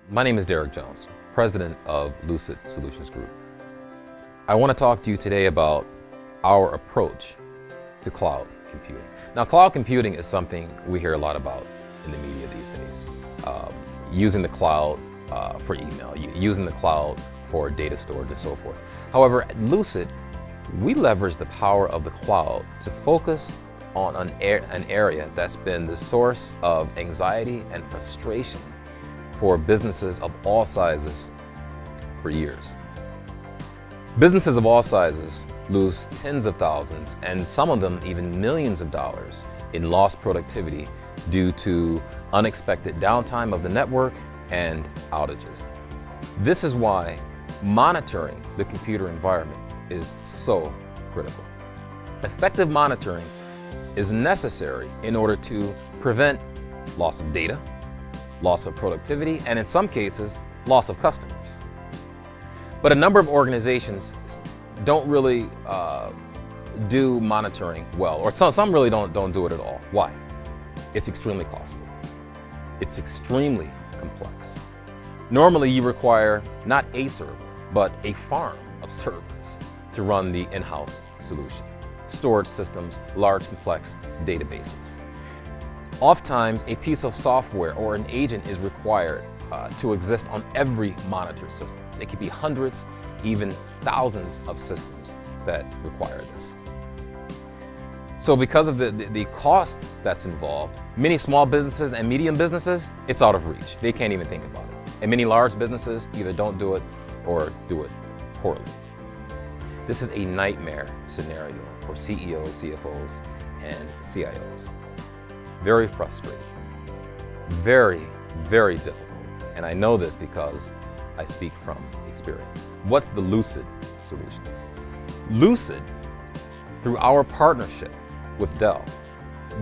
My name is Derek Jones, president of Lucid Solutions Group. I want to talk to you today about our approach to cloud computing. Now, cloud computing is something we hear a lot about in the media these days. Using the cloud for email, using the cloud for data storage and so forth. However, at Lucid, we leverage the power of the cloud to focus on an area that's been the source of anxiety and frustration for businesses of all sizes for years. Businesses of all sizes lose tens of thousands and some of them even millions of dollars in lost productivity due to unexpected downtime of the network and outages. This is why monitoring the computer environment is so critical. Effective monitoring is necessary in order to prevent loss of data, loss of productivity, and in some cases, loss of customers. But a number of organizations don't really do monitoring well, or some really don't do it at all. Why? It's extremely costly. It's extremely complex. Normally you require not a server, but a farm of servers to run the in-house solution. Storage systems, large complex databases. Oftentimes, a piece of software or an agent is required to exist on every monitor system. It could be hundreds, even thousands of systems that require this. So because of the cost that's involved, many small businesses and medium businesses, it's out of reach. They can't even think about it. And many large businesses either don't do it or do it poorly. This is a nightmare scenario for CEOs, CFOs, and CIOs. Very frustrating, very, very difficult. And I know this because I speak from experience. What's the Lucid solution? Lucid, through our partnership with Dell,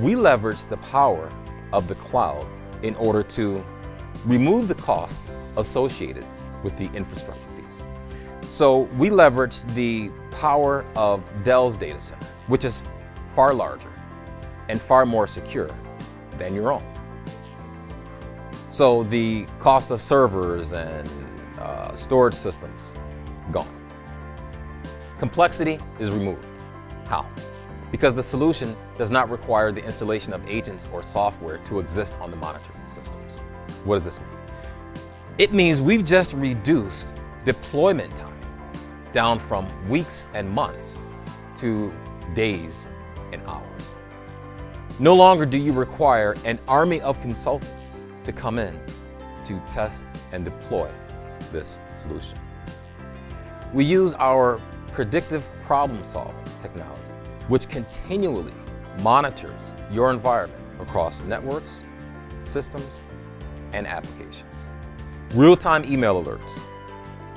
we leverage the power of the cloud in order to remove the costs associated with the infrastructure piece. So we leverage the power of Dell's data center, which is far larger and far more secure than your own. So the cost of servers and storage systems, gone. Complexity is removed. How? Because the solution does not require the installation of agents or software to exist on the monitoring systems. What does this mean? It means we've just reduced deployment time down from weeks and months to days and hours. No longer do you require an army of consultants to come in to test and deploy this solution. We use our predictive problem-solving technology, which continually monitors your environment across networks, systems, and applications. Real-time email alerts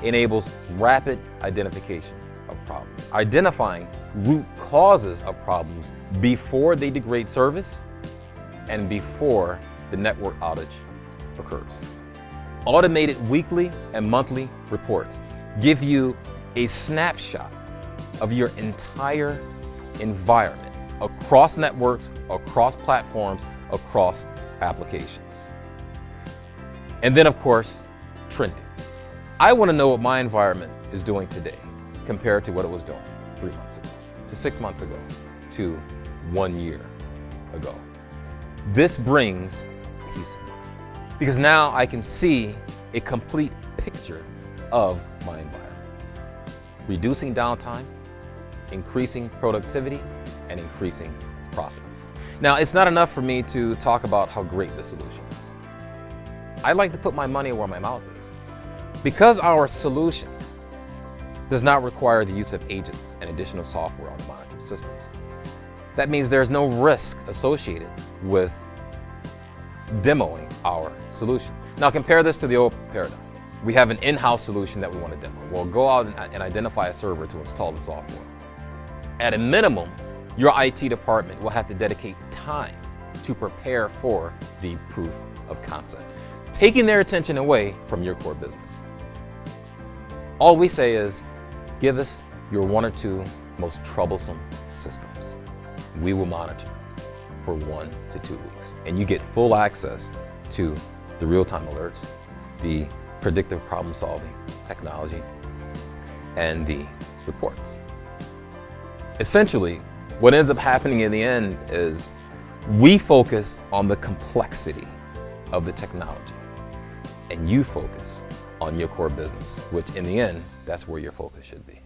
enables rapid identification of problems, identifying root causes of problems before they degrade service and before the network outage occurs. Automated weekly and monthly reports give you a snapshot of your entire environment across networks, across platforms, across applications. And then, of course, trending. I want to know what my environment is doing today compared to what it was doing 3 months ago, to 6 months ago, to 1 year ago. This brings peace of mind because now I can see a complete picture of my environment, reducing downtime, increasing productivity, and increasing profits. Now, it's not enough for me to talk about how great this solution is. I like to put my money where my mouth is. Because our solution does not require the use of agents and additional software on the monitoring systems, that means there's no risk associated with demoing our solution. Now compare this to the old paradigm. We have an in-house solution that we want to demo. We'll go out and identify a server to install the software. At a minimum, your IT department will have to dedicate time to prepare for the proof of concept, taking their attention away from your core business. All we say is, give us your 1 or 2 most troublesome systems. We will monitor them for 1 to 2 weeks, and you get full access to the real-time alerts, the predictive problem solving technology, and the reports. Essentially, what ends up happening in the end is we focus on the complexity of the technology, and you focus on your core business, which in the end, that's where your focus should be.